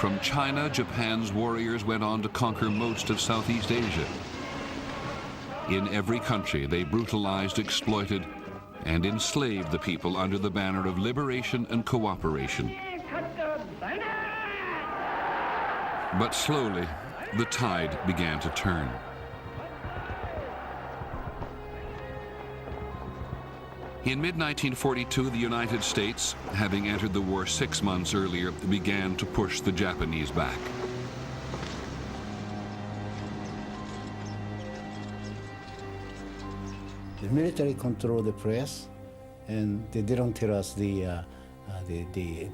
From China, Japan's warriors went on to conquer most of Southeast Asia. In every country, they brutalized, exploited, and enslaved the people under the banner of liberation and cooperation. But slowly, the tide began to turn. In mid-1942, the United States, having entered the war 6 months earlier, began to push the Japanese back. The military controlled the press, and they didn't tell us the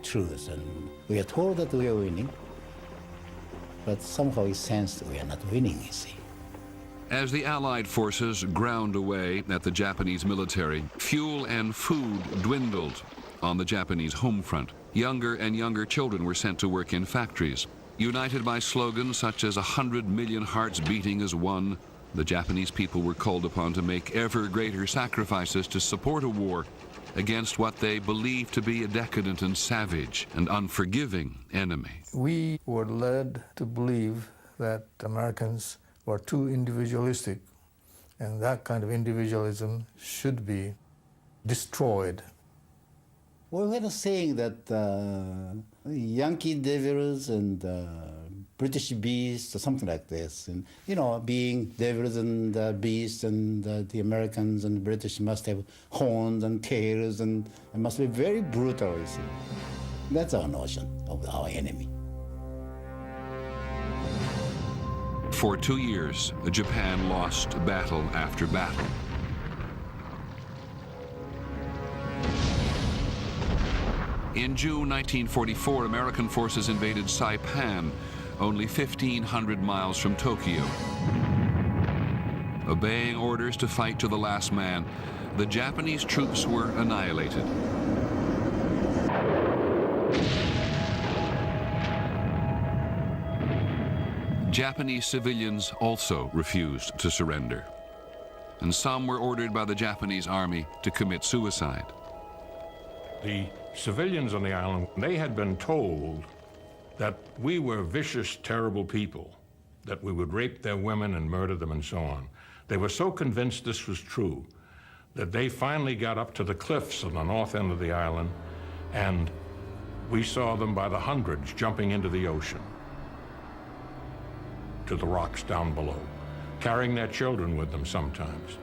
truth. And we are told that we are winning, but somehow it sensed we are not winning, you see. As the Allied forces ground away at the Japanese military, fuel and food dwindled on the Japanese home front. Younger and younger children were sent to work in factories. United by slogans such as 100 million hearts beating as one, the Japanese people were called upon to make ever greater sacrifices to support a war against what they believed to be a decadent and savage and unforgiving enemy. We were led to believe that Americans were too individualistic, and that kind of individualism should be destroyed. We had a saying that Yankee devils and British beasts or something like this. And, you know, being devils and beasts, and the Americans and the British must have horns and tails, and it must be very brutal, you see. That's our notion of our enemy. For 2 years, Japan lost battle after battle. In June 1944, American forces invaded Saipan, only 1,500 miles from Tokyo. Obeying orders to fight to the last man, the Japanese troops were annihilated. Japanese civilians also refused to surrender, and some were ordered by the Japanese army to commit suicide. The civilians on the island, they had been told that we were vicious, terrible people, that we would rape their women and murder them and so on. They were so convinced this was true that they finally got up to the cliffs on the north end of the island, and we saw them by the hundreds jumping into the ocean, to the rocks down below, carrying their children with them sometimes.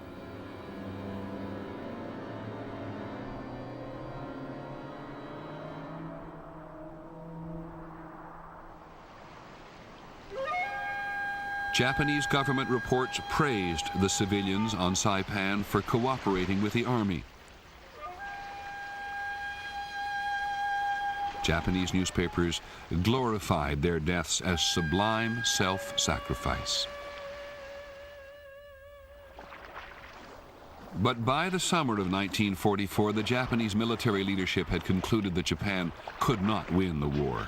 Japanese government reports praised the civilians on Saipan for cooperating with the army. Japanese newspapers glorified their deaths as sublime self-sacrifice. But by the summer of 1944, the Japanese military leadership had concluded that Japan could not win the war.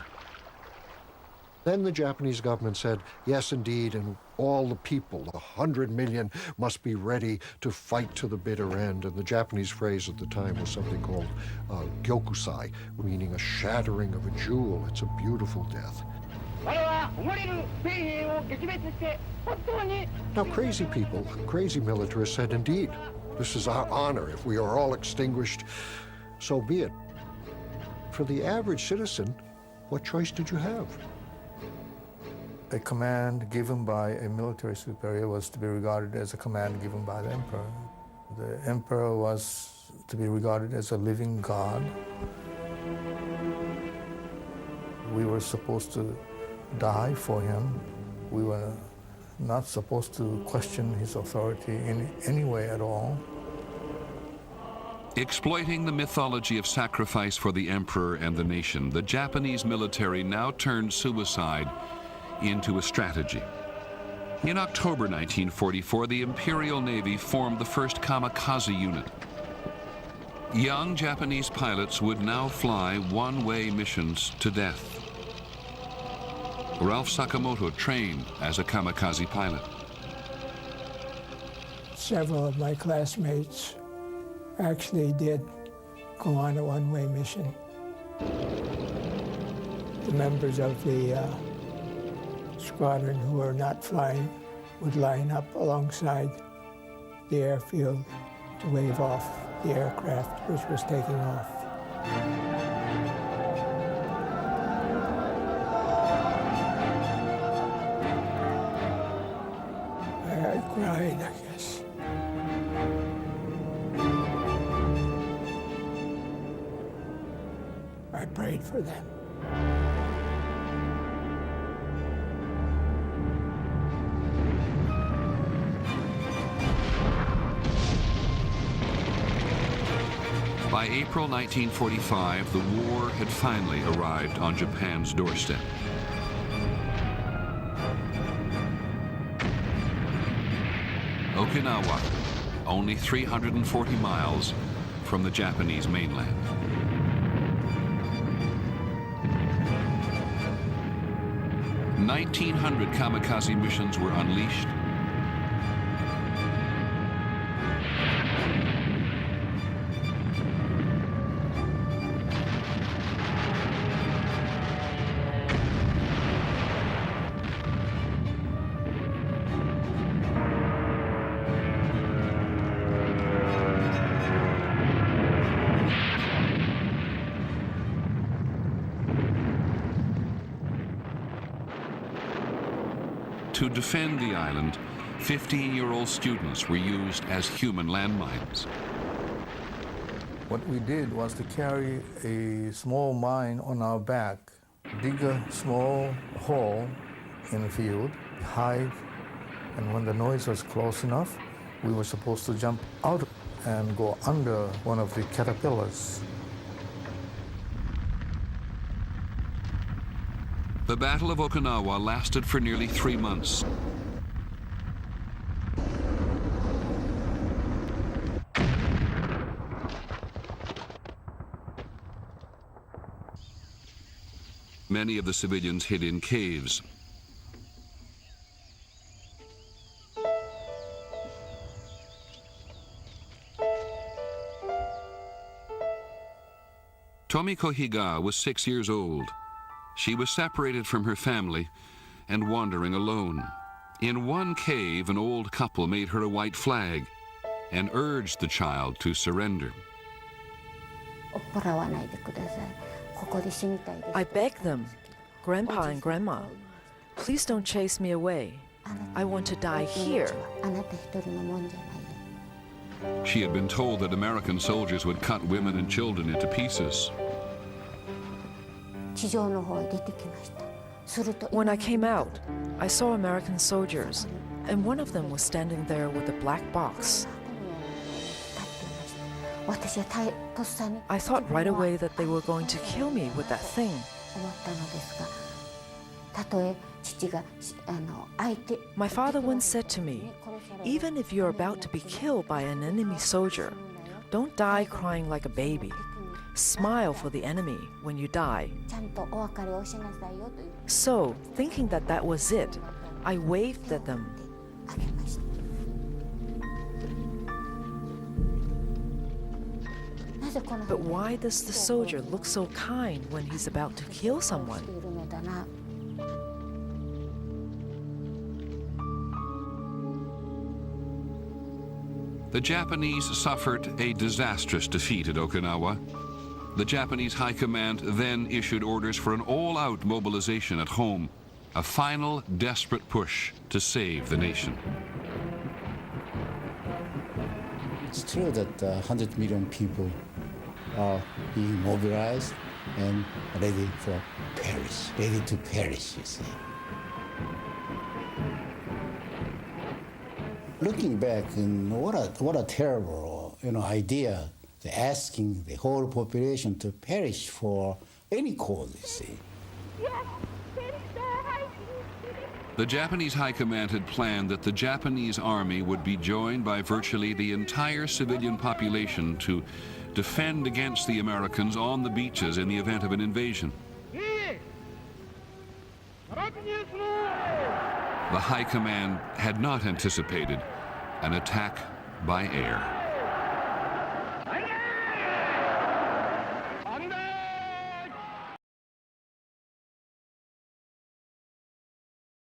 Then the Japanese government said, yes, indeed, and all the people, 100 million, must be ready to fight to the bitter end. And the Japanese phrase at the time was something called gyokusai, meaning a shattering of a jewel. It's a beautiful death. Now, crazy people, crazy militarists said, indeed, this is our honor. If we are all extinguished, so be it. For the average citizen, what choice did you have? A command given by a military superior was to be regarded as a command given by the emperor. The emperor was to be regarded as a living god. We were supposed to die for him. We were not supposed to question his authority in any way at all. Exploiting the mythology of sacrifice for the emperor and the nation, the Japanese military now turned suicide into a strategy. In October 1944, the Imperial Navy formed the first kamikaze unit. Young Japanese pilots would now fly one-way missions to death. Ralph Sakamoto trained as a kamikaze pilot. Several of my classmates actually did go on a one-way mission. The members of the squadron who were not flying would line up alongside the airfield to wave off the aircraft which was taking off. I cried, I guess. I prayed for them. By April 1945, the war had finally arrived on Japan's doorstep. Okinawa, only 340 miles from the Japanese mainland. "1,900 kamikaze missions were unleashed. To defend the island, 15-year-old students were used as human landmines. What we did was to carry a small mine on our back, dig a small hole in the field, hide, and when the noise was close enough, we were supposed to jump out and go under one of the caterpillars. The Battle of Okinawa lasted for nearly 3 months. Many of the civilians hid in caves. Tomiko Higa was 6 years old. She was separated from her family and wandering alone. In one cave, an old couple made her a white flag and urged the child to surrender. I begged them, Grandpa and Grandma, please don't chase me away. I want to die here. She had been told that American soldiers would cut women and children into pieces. When I came out, I saw American soldiers, and one of them was standing there with a black box. I thought right away that they were going to kill me with that thing. My father once said to me, even if you're about to be killed by an enemy soldier, don't die crying like a baby. Smile for the enemy when you die. So, thinking that that was it, I waved at them. But why does the soldier look so kind when he's about to kill someone? The Japanese suffered a disastrous defeat at Okinawa. The Japanese High Command then issued orders for an all-out mobilization at home, a final desperate push to save the nation. It's true that 100 million people are being mobilized and ready to perish, you see. Looking back, what a terrible idea, asking the whole population to perish for any cause, you see. The Japanese High Command had planned that the Japanese army would be joined by virtually the entire civilian population to defend against the Americans on the beaches in the event of an invasion. The High Command had not anticipated an attack by air.